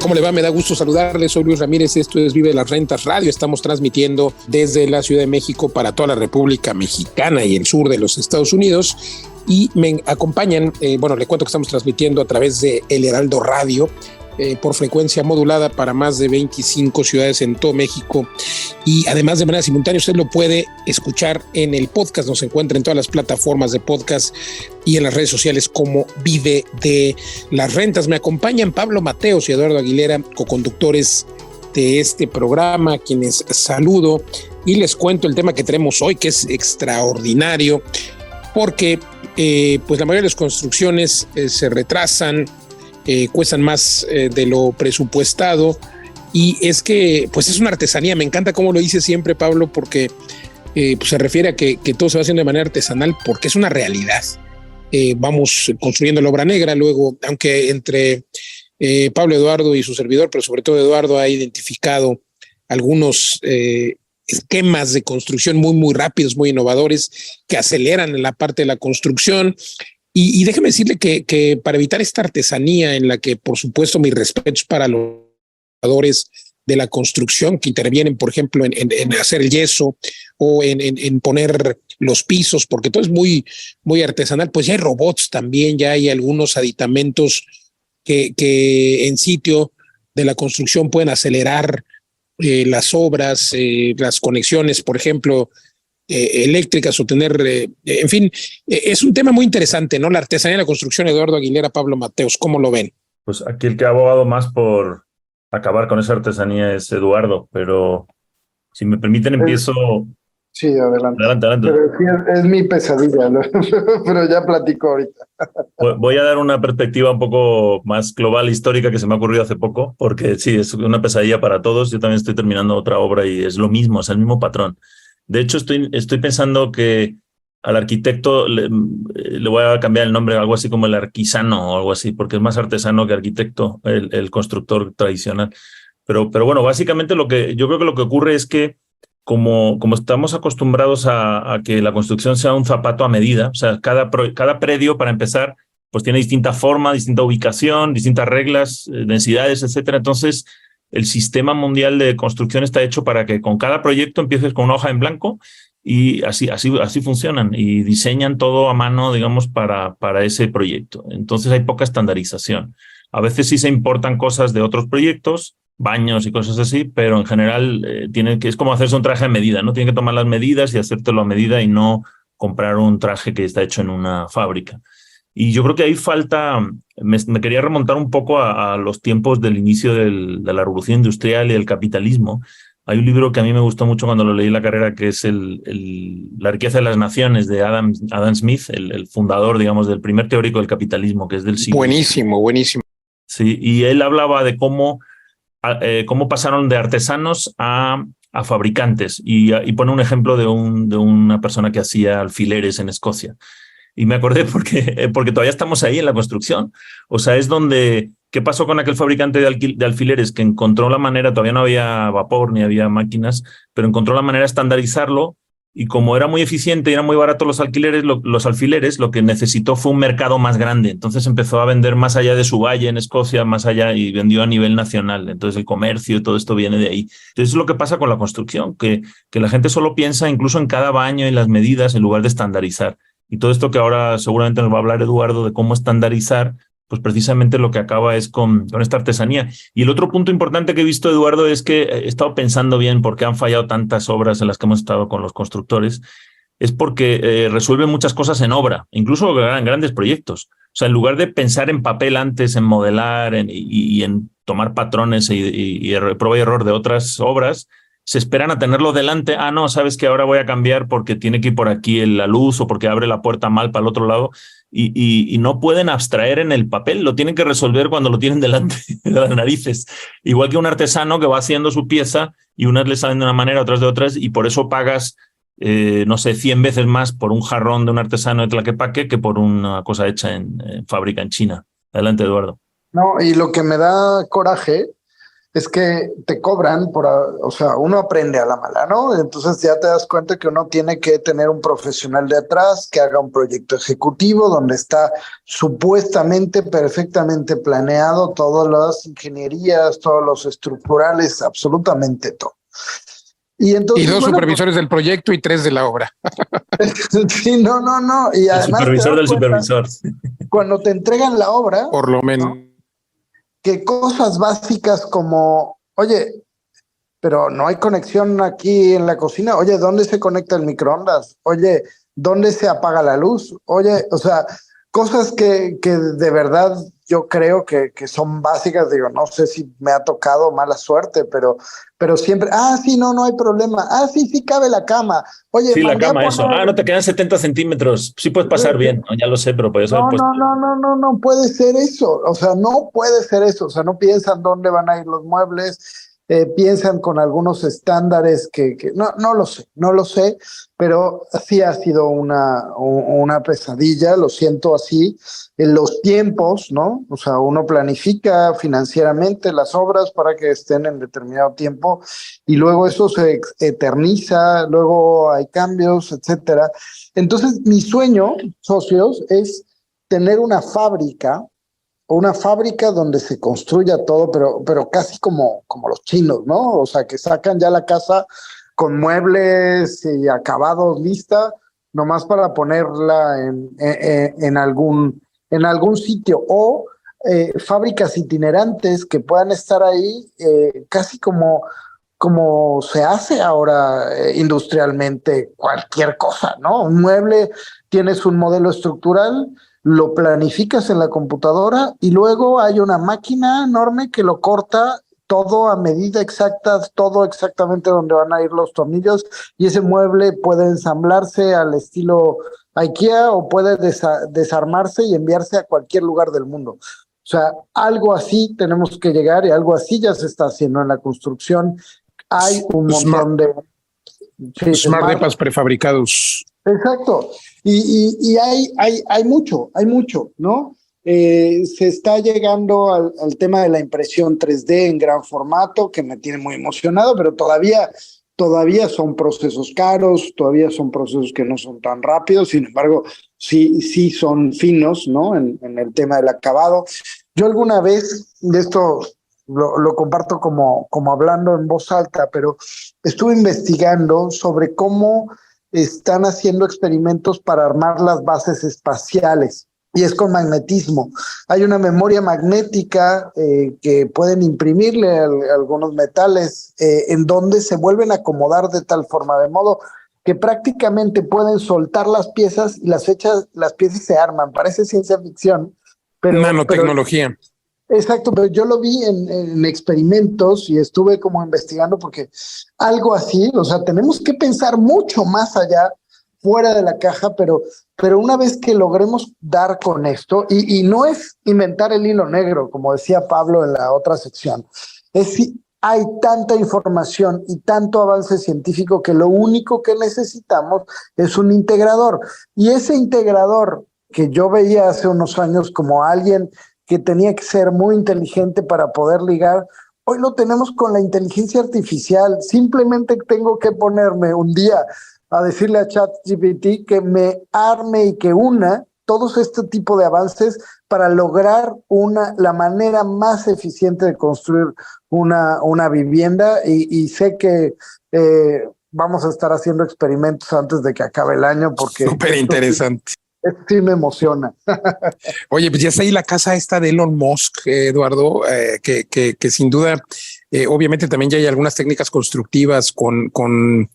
¿Cómo le va? Me da gusto saludarle. Soy Luis Ramírez. Esto es Vive las Rentas Radio. Estamos transmitiendo desde la Ciudad de México para toda la República Mexicana y el sur de los Estados Unidos. Y me acompañan, le cuento que estamos transmitiendo a través de El Heraldo Radio, por frecuencia modulada para más de 25 ciudades en todo México, y además de manera simultánea usted lo puede escuchar en el podcast. Nos encuentra en todas las plataformas de podcast y en las redes sociales como Vive de las Rentas. Me acompañan Pablo Mateos y Eduardo Aguilera, coconductores de este programa, quienes saludo y les cuento el tema que tenemos hoy, que es extraordinario porque pues la mayoría de las construcciones se retrasan, cuestan más de lo presupuestado, y es que pues es una artesanía. Me encanta cómo lo dice siempre Pablo, porque pues se refiere a que todo se va haciendo de manera artesanal, porque es una realidad. Vamos construyendo la obra negra. Luego, aunque entre Pablo Eduardo y su servidor, pero sobre todo Eduardo, ha identificado algunos esquemas de construcción muy rápidos, muy innovadores, que aceleran la parte de la construcción. Y déjeme decirle que para evitar esta artesanía, en la que por supuesto mis respetos para los trabajadores de la construcción que intervienen, por ejemplo, en hacer el yeso o en poner los pisos, porque todo es muy artesanal, pues ya hay robots también, ya hay algunos aditamentos que en sitio de la construcción pueden acelerar las obras, las conexiones, por ejemplo, eléctricas, o tener, en fin, es un tema muy interesante, ¿no? La artesanía de la construcción. Eduardo Aguilera, Pablo Mateos, ¿cómo lo ven? Pues aquí el que ha abogado más por acabar con esa artesanía es Eduardo, pero si me permiten empiezo. Sí, adelante. Adelante. Pero sí, es mi pesadilla, ¿no? Pero ya platico ahorita. Voy a dar una perspectiva un poco más global, histórica, que se me ha ocurrido hace poco, porque sí, es una pesadilla para todos. Yo también estoy terminando otra obra y es lo mismo, es el mismo patrón. De hecho, estoy pensando que al arquitecto le voy a cambiar el nombre, algo así como el arquisano o algo así, porque es más artesano que arquitecto, el constructor tradicional. Pero bueno, básicamente yo creo que lo que ocurre es que como estamos acostumbrados a que la construcción sea un zapato a medida, o sea, cada predio, para empezar, pues tiene distinta forma, distinta ubicación, distintas reglas, densidades, etcétera. Entonces, el sistema mundial de construcción está hecho para que con cada proyecto empieces con una hoja en blanco, y así funcionan y diseñan todo a mano, digamos, para ese proyecto. Entonces hay poca estandarización. A veces sí se importan cosas de otros proyectos, baños y cosas así, pero en general es como hacerse un traje a medida, ¿no? Tiene que tomar las medidas y hacértelo a medida y no comprar un traje que está hecho en una fábrica. Y yo creo que ahí falta, me quería remontar un poco a los tiempos del inicio de la revolución industrial y el capitalismo. Hay un libro que a mí me gustó mucho cuando lo leí en la carrera, que es La riqueza de las naciones, de Adam Smith, el fundador, digamos, del primer teórico del capitalismo, que es del siglo. Buenísimo, buenísimo. Sí, y él hablaba de cómo pasaron de artesanos a fabricantes, y pone un ejemplo de una persona que hacía alfileres en Escocia. Y me acordé porque todavía estamos ahí en la construcción. O sea, es donde... ¿Qué pasó con aquel fabricante de alfileres que encontró la manera? Todavía no había vapor ni había máquinas, pero encontró la manera de estandarizarlo, y como era muy eficiente y eran muy baratos los alfileres, lo que necesitó fue un mercado más grande. Entonces empezó a vender más allá de su valle en Escocia, más allá, y vendió a nivel nacional. Entonces el comercio y todo esto viene de ahí. Entonces es lo que pasa con la construcción, que la gente solo piensa incluso en cada baño y las medidas en lugar de estandarizar. Y todo esto que ahora seguramente nos va a hablar Eduardo de cómo estandarizar, pues precisamente lo que acaba es con esta artesanía. Y el otro punto importante que he visto, Eduardo, es que he estado pensando bien por qué han fallado tantas obras en las que hemos estado con los constructores. Es porque resuelven muchas cosas en obra, incluso en grandes proyectos. O sea, en lugar de pensar en papel antes, en modelar y en tomar patrones y prueba y error de otras obras, se esperan a tenerlo delante. Ah, no, sabes que ahora voy a cambiar porque tiene que ir por aquí la luz, o porque abre la puerta mal para el otro lado, y no pueden abstraer en el papel, lo tienen que resolver cuando lo tienen delante de las narices. Igual que un artesano que va haciendo su pieza y unas le salen de una manera, otras de otras, y por eso pagas, no sé, 100 veces más por un jarrón de un artesano de Tlaquepaque que por una cosa hecha en fábrica en China. Adelante, Eduardo. No, y lo que me da coraje es que te cobran o sea, uno aprende a la mala, ¿no? Entonces ya te das cuenta que uno tiene que tener un profesional de atrás que haga un proyecto ejecutivo donde está supuestamente perfectamente planeado todas las ingenierías, todos los estructurales, absolutamente todo. Y entonces, dos supervisores del proyecto y 3 de la obra. Sí, no. Y además, el supervisor del supervisor. Cuando te entregan la obra, por lo menos, ¿no? Que cosas básicas como, oye, pero no hay conexión aquí en la cocina. Oye, ¿dónde se conecta el microondas? Oye, ¿dónde se apaga la luz? Oye, o sea, cosas que de verdad yo creo que son básicas. Digo, no sé si me ha tocado mala suerte, pero siempre, sí, no hay problema. Sí, cabe la cama. Oye, sí, la cama, eso. No te quedan 70 centímetros. Sí puedes pasar bien, ya lo sé, pero puedes haber puesto. No puede ser eso. O sea, no puede ser eso. O sea, no piensan dónde van a ir los muebles. Piensan con algunos estándares que no lo sé, pero sí ha sido una pesadilla, lo siento así, en los tiempos, ¿no? O sea, uno planifica financieramente las obras para que estén en determinado tiempo, y luego eso se eterniza, luego hay cambios, etcétera. Entonces, mi sueño, socios, es tener una fábrica donde se construya todo, pero casi como los chinos, ¿no? O sea, que sacan ya la casa con muebles y acabados lista, nomás para ponerla en algún sitio, o fábricas itinerantes que puedan estar ahí, casi como se hace ahora industrialmente cualquier cosa, ¿no? Un mueble, tienes un modelo estructural, lo planificas en la computadora y luego hay una máquina enorme que lo corta todo a medida exacta, todo exactamente donde van a ir los tornillos, y ese mueble puede ensamblarse al estilo IKEA o puede desarmarse y enviarse a cualquier lugar del mundo. O sea, algo así tenemos que llegar, y algo así ya se está haciendo en la construcción. Hay un montón de... Smart depas prefabricados. Exacto. Y hay mucho, ¿no? Se está llegando al tema de la impresión 3D en gran formato, que me tiene muy emocionado, pero todavía son procesos caros, todavía son procesos que no son tan rápidos. Sin embargo, sí son finos, ¿no? En el tema del acabado. Yo alguna vez, de esto lo comparto como hablando en voz alta, pero estuve investigando sobre cómo están haciendo experimentos para armar las bases espaciales, y es con magnetismo. Hay una memoria magnética que pueden imprimirle algunos metales en donde se vuelven a acomodar de tal forma, de modo que prácticamente pueden soltar las piezas y las piezas se arman. Parece ciencia ficción, pero... Nanotecnología. Exacto, pero yo lo vi en experimentos y estuve como investigando porque algo así, o sea, tenemos que pensar mucho más allá, fuera de la caja, pero una vez que logremos dar con esto, y no es inventar el hilo negro, como decía Pablo en la otra sección, es si hay tanta información y tanto avance científico que lo único que necesitamos es un integrador. Y ese integrador que yo veía hace unos años como alguien que tenía que ser muy inteligente para poder ligar, hoy lo tenemos con la inteligencia artificial. Simplemente tengo que ponerme un día a decirle a ChatGPT que me arme y que una todos este tipo de avances para lograr la manera más eficiente de construir una vivienda y sé que vamos a estar haciendo experimentos antes de que acabe el año porque... Súper interesante. Esto sí me emociona. Oye, pues ya está ahí la casa esta de Elon Musk, Eduardo, que sin duda, obviamente también ya hay algunas técnicas constructivas con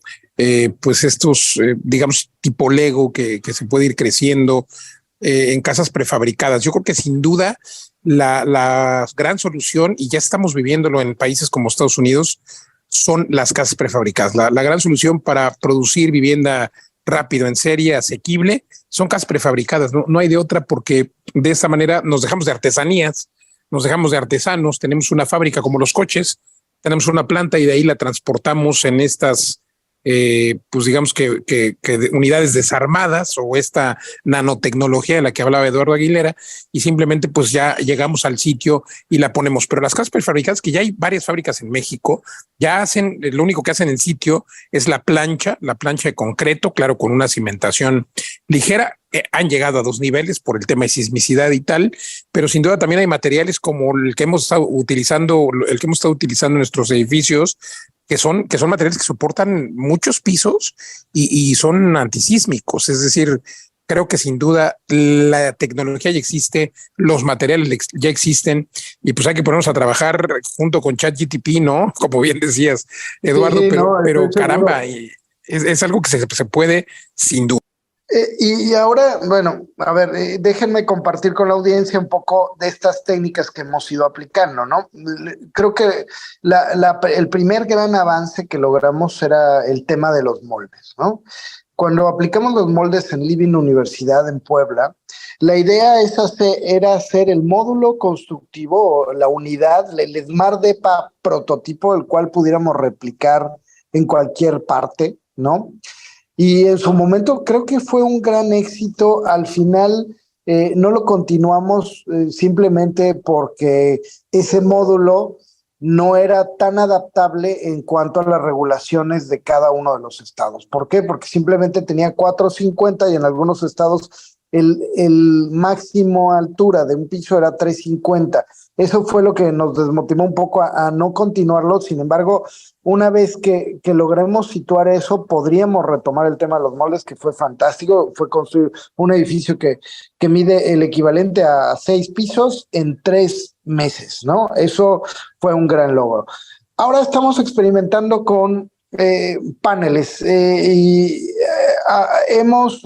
pues estos, digamos, tipo Lego que se puede ir creciendo en casas prefabricadas. Yo creo que sin duda la gran solución, y ya estamos viviéndolo en países como Estados Unidos, son las casas prefabricadas. La gran solución para producir vivienda rápido, en serie, asequible, son casas prefabricadas. No hay de otra, porque de esta manera nos dejamos de artesanías, nos dejamos de artesanos, tenemos una fábrica como los coches, tenemos una planta y de ahí la transportamos en estas pues digamos que unidades desarmadas, o esta nanotecnología de la que hablaba Eduardo Aguilera, y simplemente pues ya llegamos al sitio y la ponemos. Pero las casas prefabricadas, que ya hay varias fábricas en México, ya hacen, lo único que hacen en el sitio es la plancha de concreto, claro, con una cimentación ligera. Han llegado a 2 niveles por el tema de sismicidad y tal, pero sin duda también hay materiales como el que hemos estado utilizando en nuestros edificios, que son materiales que soportan muchos pisos y son antisísmicos. Es decir, creo que sin duda la tecnología ya existe, los materiales ya existen, y pues hay que ponernos a trabajar junto con ChatGPT, ¿no? Como bien decías, Eduardo, sí, pero caramba, es algo que se puede sin duda. Y ahora, bueno, a ver, déjenme compartir con la audiencia un poco de estas técnicas que hemos ido aplicando, ¿no? Creo que el primer gran avance que logramos era el tema de los moldes, ¿no? Cuando aplicamos los moldes en Living Universidad en Puebla, la idea era hacer el módulo constructivo, la unidad, el Smart Depa prototipo, el cual pudiéramos replicar en cualquier parte, ¿no? Y en su momento creo que fue un gran éxito. Al final no lo continuamos simplemente porque ese módulo no era tan adaptable en cuanto a las regulaciones de cada uno de los estados. ¿Por qué? Porque simplemente tenía 450 y en algunos estados el máximo altura de un piso era 350. Eso fue lo que nos desmotivó un poco a no continuarlo. Sin embargo, una vez que logremos situar eso, podríamos retomar el tema de los moldes, que fue fantástico. Fue construir un edificio que mide el equivalente a 6 pisos en 3 meses, ¿no? Eso fue un gran logro. Ahora estamos experimentando con paneles hemos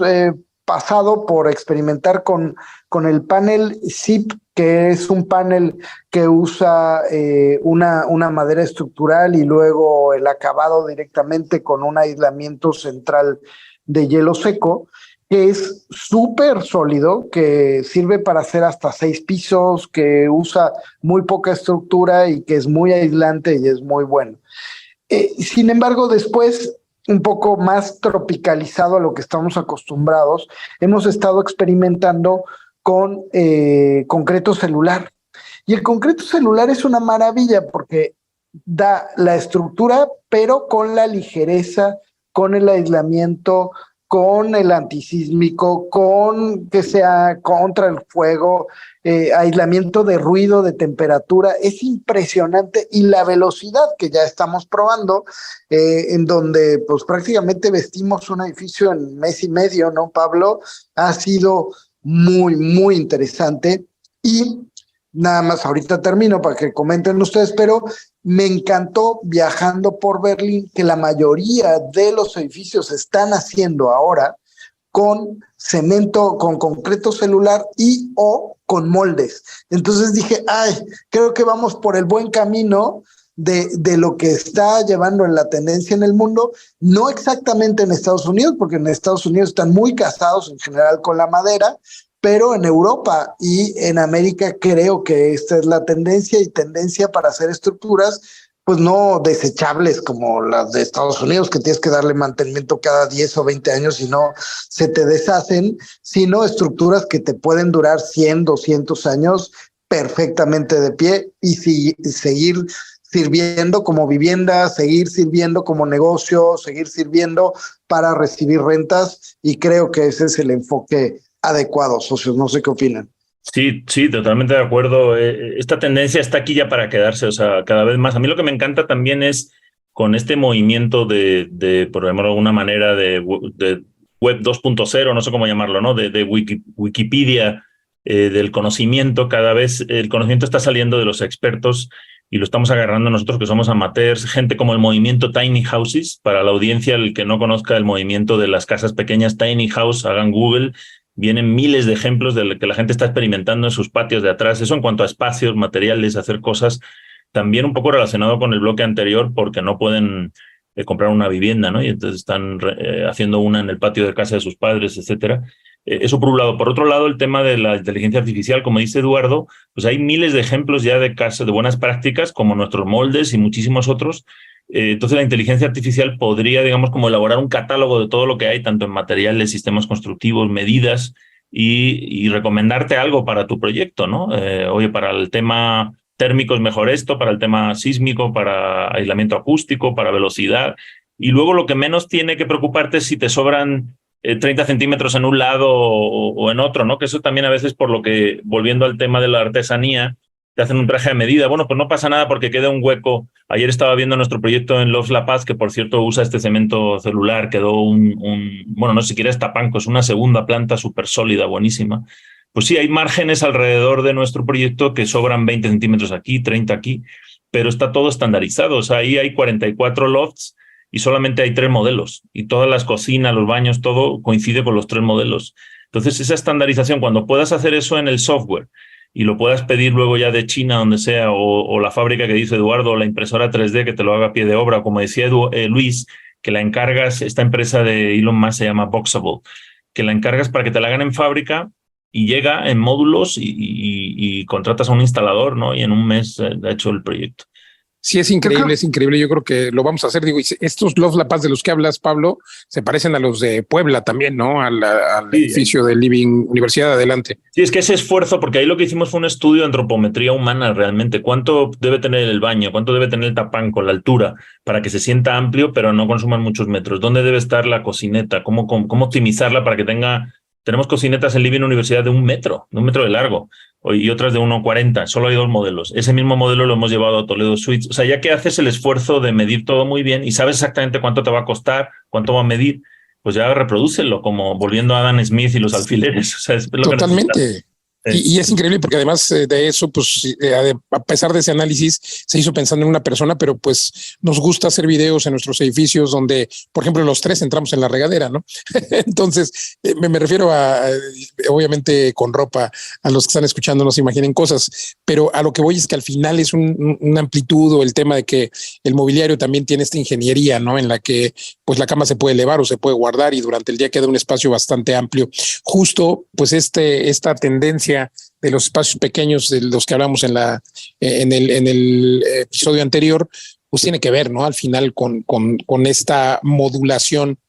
pasado por experimentar con el panel SIP, que es un panel que usa una madera estructural y luego el acabado directamente con un aislamiento central de hielo seco, que es súper sólido, que sirve para hacer hasta 6 pisos, que usa muy poca estructura y que es muy aislante y es muy bueno. Sin embargo, después, un poco más tropicalizado a lo que estamos acostumbrados, hemos estado experimentando con concreto celular. Y el concreto celular es una maravilla porque da la estructura, pero con la ligereza, con el aislamiento, con el antisísmico, con que sea contra el fuego, aislamiento de ruido, de temperatura. Es impresionante. Y la velocidad que ya estamos probando, en donde pues prácticamente vestimos un edificio en mes y medio, ¿no, Pablo? Ha sido muy, muy interesante. Y nada más, ahorita termino para que comenten ustedes, pero me encantó viajando por Berlín que la mayoría de los edificios se están haciendo ahora con cemento, con concreto celular y o con moldes. Entonces dije, creo que vamos por el buen camino de lo que está llevando en la tendencia en el mundo, no exactamente en Estados Unidos, porque en Estados Unidos están muy casados en general con la madera, pero en Europa y en América creo que esta es la tendencia y tendencia para hacer estructuras pues no desechables como las de Estados Unidos, que tienes que darle mantenimiento cada 10 o 20 años y no se te deshacen, sino estructuras que te pueden durar 100, 200 años perfectamente de pie y seguir sirviendo como vivienda, seguir sirviendo como negocio, seguir sirviendo para recibir rentas, y creo que ese es el enfoque adecuado, socios. No sé qué opinan. Sí, totalmente de acuerdo. Esta tendencia está aquí ya para quedarse, o sea, cada vez más. A mí lo que me encanta también es con este movimiento de por ejemplo, de alguna manera, de web 2.0, no sé cómo llamarlo, ¿no? De Wikipedia, del conocimiento. Cada vez el conocimiento está saliendo de los expertos y lo estamos agarrando nosotros que somos amateurs, gente como el movimiento Tiny Houses. Para la audiencia, el que no conozca el movimiento de las casas pequeñas, Tiny House, hagan Google. Vienen miles de ejemplos de lo que la gente está experimentando en sus patios de atrás. Eso en cuanto a espacios, materiales, hacer cosas. También un poco relacionado con el bloque anterior, porque no pueden comprar una vivienda, ¿no? Y entonces están haciendo una en el patio de casa de sus padres, etcétera. Eso por un lado. Por otro lado, el tema de la inteligencia artificial, como dice Eduardo, pues hay miles de ejemplos ya de casas, de buenas prácticas, como nuestros moldes y muchísimos otros. Entonces la inteligencia artificial podría, digamos, como elaborar un catálogo de todo lo que hay, tanto en materiales, sistemas constructivos, medidas, y recomendarte algo para tu proyecto, ¿no? Oye, para el tema térmico es mejor esto, para el tema sísmico, para aislamiento acústico, para velocidad. Y luego lo que menos tiene que preocuparte es si te sobran 30 centímetros en un lado o en otro, ¿no? Que eso también a veces, por lo que, volviendo al tema de la artesanía, te hacen un traje a medida. Bueno, pues no pasa nada porque queda un hueco. Ayer estaba viendo nuestro proyecto en Loves La Paz, que por cierto usa este cemento celular. Quedó bueno, no siquiera es tapanco, es una segunda planta súper sólida, buenísima. Pues sí, hay márgenes alrededor de nuestro proyecto que sobran 20 centímetros aquí, 30 aquí, pero está todo estandarizado. O sea, ahí hay 44 lofts y solamente hay 3 modelos. Y todas las cocinas, los baños, todo coincide con los 3 modelos. Entonces, esa estandarización, cuando puedas hacer eso en el software y lo puedas pedir luego ya de China, donde sea, o la fábrica que dice Eduardo, o la impresora 3D que te lo haga a pie de obra, o como decía Luis, que la encargas, esta empresa de Elon Musk se llama Boxable, que la encargas para que te la hagan en fábrica y llega en módulos y contratas a un instalador, ¿no? Y en un mes ha hecho el proyecto. Sí, es increíble, es increíble. Yo creo que lo vamos a hacer. Digo, estos Loves La Paz de los que hablas, Pablo, se parecen a los de Puebla también, ¿no? Al edificio de Living Universidad. Adelante. Sí, es que ese esfuerzo, porque ahí lo que hicimos fue un estudio de antropometría humana realmente. ¿Cuánto debe tener el baño? ¿Cuánto debe tener el tapán con la altura para que se sienta amplio, pero no consuman muchos metros? ¿Dónde debe estar la cocineta? ¿Cómo optimizarla para que tenga... Tenemos cocinetas en Living Universidad de 1 metro, de 1 metro de largo, y otras de 1,40. Solo hay 2 modelos. Ese mismo modelo lo hemos llevado a Toledo Suites. O sea, ya que haces el esfuerzo de medir todo muy bien y sabes exactamente cuánto te va a costar, cuánto va a medir, pues ya reprodúcelo, como volviendo a Adam Smith y los alfileres. O sea, es lo totalmente. Y es increíble porque además de eso, pues a pesar de ese análisis, se hizo pensando en una persona, pero pues nos gusta hacer videos en nuestros edificios donde, por ejemplo, los 3 entramos en la regadera, ¿no? Entonces, me refiero a, obviamente con ropa, a los que están escuchando no se imaginen cosas, pero a lo que voy es que al final es una amplitud, o el tema de que el mobiliario también tiene esta ingeniería, ¿no? En la que pues la cama se puede elevar o se puede guardar y durante el día queda un espacio bastante amplio. Justo, pues esta tendencia de los espacios pequeños de los que hablamos en el episodio anterior, pues tiene que ver, ¿no? Al final con esta modulación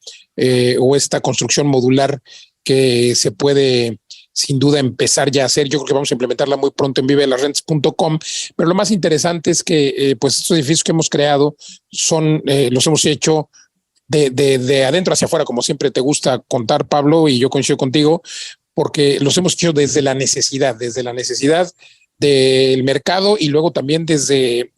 o esta construcción modular que se puede sin duda empezar ya a hacer. Yo creo que vamos a implementarla muy pronto en vivelasrentes.com, pero lo más interesante es que pues estos edificios que hemos creado los hemos hecho de adentro hacia afuera, como siempre te gusta contar, Pablo, y yo coincido contigo, porque los hemos hecho desde la necesidad del mercado y luego también desde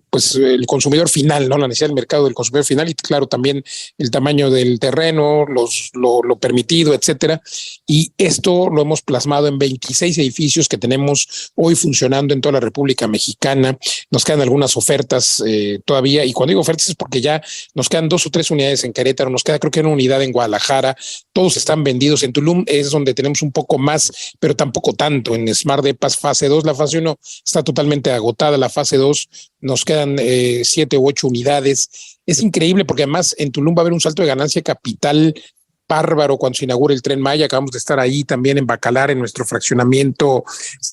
pues el consumidor final, ¿no? La necesidad del mercado del consumidor final y claro, también el tamaño del terreno, lo permitido, etcétera. Y esto lo hemos plasmado en 26 edificios que tenemos hoy funcionando en toda la República Mexicana. Nos quedan algunas ofertas todavía, y cuando digo ofertas es porque ya nos quedan 2 o 3 unidades en Querétaro, nos queda creo que una unidad en Guadalajara, todos están vendidos. En Tulum es donde tenemos un poco más, pero tampoco tanto. En Smart Depas fase 2, la fase 1 está totalmente agotada, la fase 2 nos quedan 7 u 8 unidades. Es increíble porque además en Tulum va a haber un salto de ganancia capital bárbaro cuando se inaugure el Tren Maya. Acabamos de estar ahí también en Bacalar, en nuestro fraccionamiento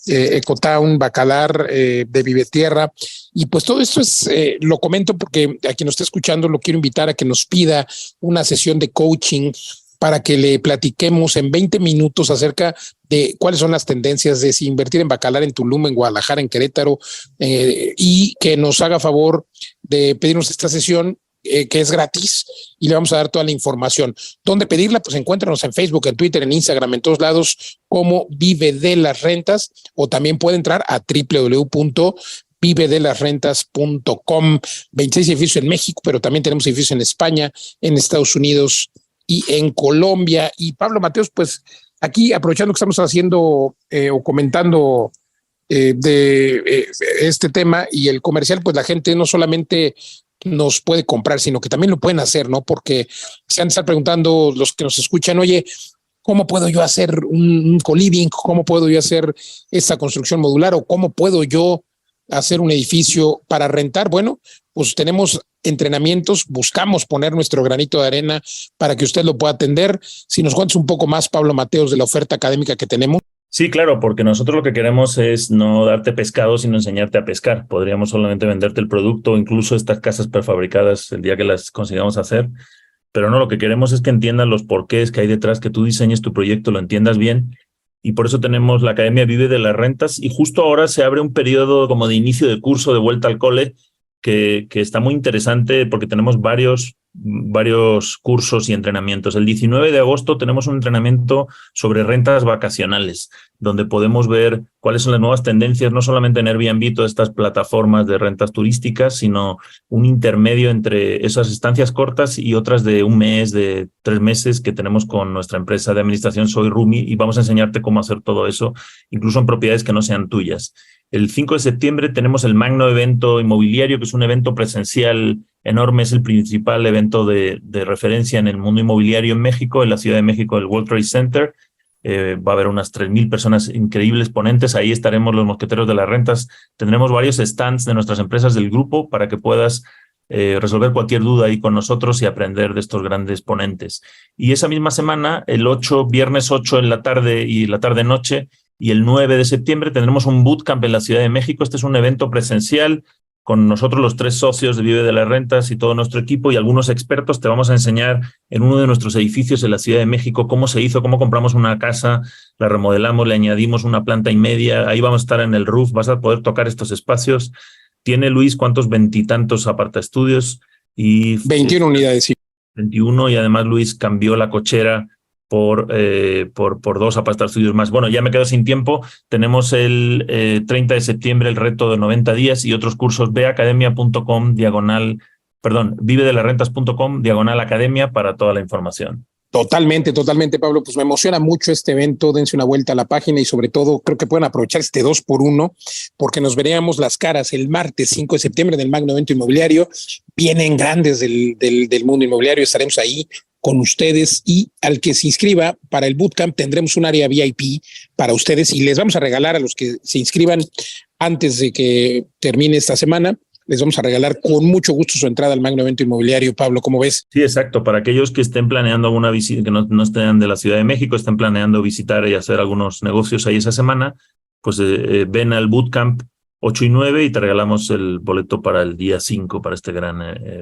Ecotown, Bacalar de Vivetierra. Y pues todo esto es, lo comento porque a quien nos está escuchando lo quiero invitar a que nos pida una sesión de coaching para que le platiquemos en 20 minutos acerca de cuáles son las tendencias de si invertir en Bacalar, en Tulum, en Guadalajara, en Querétaro, y que nos haga favor de pedirnos esta sesión que es gratis y le vamos a dar toda la información. ¿Dónde pedirla? Pues encuéntranos en Facebook, en Twitter, en Instagram, en todos lados como Vive de las Rentas, o también puede entrar a www.vivedelasrentas.com. 26 edificios en México, pero también tenemos edificios en España, en Estados Unidos y en Colombia. Y Pablo Mateos, pues aquí aprovechando que estamos haciendo o comentando de este tema y el comercial, pues la gente no solamente nos puede comprar, sino que también lo pueden hacer, ¿no? Porque se han de estar preguntando los que nos escuchan, oye, ¿cómo puedo yo hacer un co-living? ¿Cómo puedo yo hacer esta construcción modular? ¿O cómo puedo yo hacer un edificio para rentar? Bueno, pues tenemos entrenamientos, buscamos poner nuestro granito de arena para que usted lo pueda atender. Si nos cuentas un poco más, Pablo Mateos, de la oferta académica que tenemos. Sí, claro, porque nosotros lo que queremos es no darte pescado, sino enseñarte a pescar. Podríamos solamente venderte el producto, incluso estas casas prefabricadas el día que las consigamos hacer, pero no, lo que queremos es que entiendas los porqués que hay detrás, que tú diseñes tu proyecto, lo entiendas bien, y por eso tenemos la Academia Vive de las Rentas, y justo ahora se abre un periodo como de inicio de curso de vuelta al cole, que está muy interesante porque tenemos varios cursos y entrenamientos. El 19 de agosto tenemos un entrenamiento sobre rentas vacacionales, donde podemos ver cuáles son las nuevas tendencias, no solamente en Airbnb, todas estas plataformas de rentas turísticas, sino un intermedio entre esas estancias cortas y otras de 1 mes, de 3 meses que tenemos con nuestra empresa de administración Soy Rumi, y vamos a enseñarte cómo hacer todo eso, incluso en propiedades que no sean tuyas. El 5 de septiembre tenemos el magno evento inmobiliario, que es un evento presencial enorme, es el principal evento de referencia en el mundo inmobiliario en México, en la Ciudad de México, el World Trade Center. Va a haber unas 3,000 personas increíbles ponentes, ahí estaremos los mosqueteros de las rentas, tendremos varios stands de nuestras empresas del grupo para que puedas resolver cualquier duda ahí con nosotros y aprender de estos grandes ponentes. Y esa misma semana, el viernes 8 en la tarde y la tarde-noche, y el 9 de septiembre tendremos un bootcamp en la Ciudad de México. Este es un evento presencial con nosotros, los 3 socios de Vive de las Rentas y todo nuestro equipo y algunos expertos. Te vamos a enseñar en uno de nuestros edificios en la Ciudad de México cómo se hizo, cómo compramos una casa, la remodelamos, le añadimos una planta y media. Ahí vamos a estar en el roof, vas a poder tocar estos espacios. Tiene, Luis, ¿cuántos? 20 y tantos apartaestudios. 21 unidades, sí. 21, y además Luis cambió la cochera por 2 apartaestudios más. Bueno, ya me quedo sin tiempo. Tenemos el 30 de septiembre el reto de 90 días y otros cursos. Ve a vivedelasrentas.com/academia para toda la información. Totalmente, Pablo. Pues me emociona mucho este evento. Dense una vuelta a la página y sobre todo creo que pueden aprovechar este 2x1 porque nos veríamos las caras el martes 5 de septiembre en el magno evento inmobiliario. Vienen grandes del mundo inmobiliario, estaremos ahí con ustedes, y al que se inscriba para el bootcamp tendremos un área VIP para ustedes y les vamos a regalar a los que se inscriban antes de que termine esta semana. Les vamos a regalar con mucho gusto su entrada al magno evento inmobiliario. Pablo, ¿cómo ves? Sí, exacto. Para aquellos que estén planeando alguna visita, que no estén de la Ciudad de México, estén planeando visitar y hacer algunos negocios ahí esa semana, pues ven al bootcamp 8 y 9 y te regalamos el boleto para el día 5 para este gran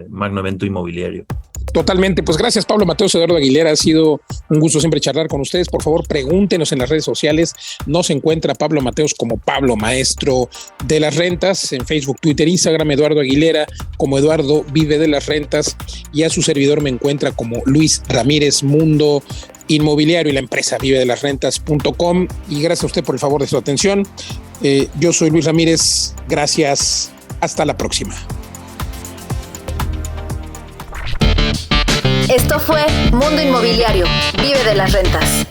magno evento inmobiliario. Totalmente, pues gracias Pablo Mateos, Eduardo Aguilera, ha sido un gusto siempre charlar con ustedes. Por favor, pregúntenos en las redes sociales. Nos encuentra Pablo Mateos como Pablo Maestro de las Rentas, en Facebook, Twitter, Instagram, Eduardo Aguilera como Eduardo Vive de las Rentas, y a su servidor me encuentra como Luis Ramírez Mundo Inmobiliario y la empresa vivedelasrentas.com. Y gracias a usted por el favor de su atención. Yo soy Luis Ramírez, gracias, Hasta la próxima. Esto fue Mundo Inmobiliario. Vive de las rentas.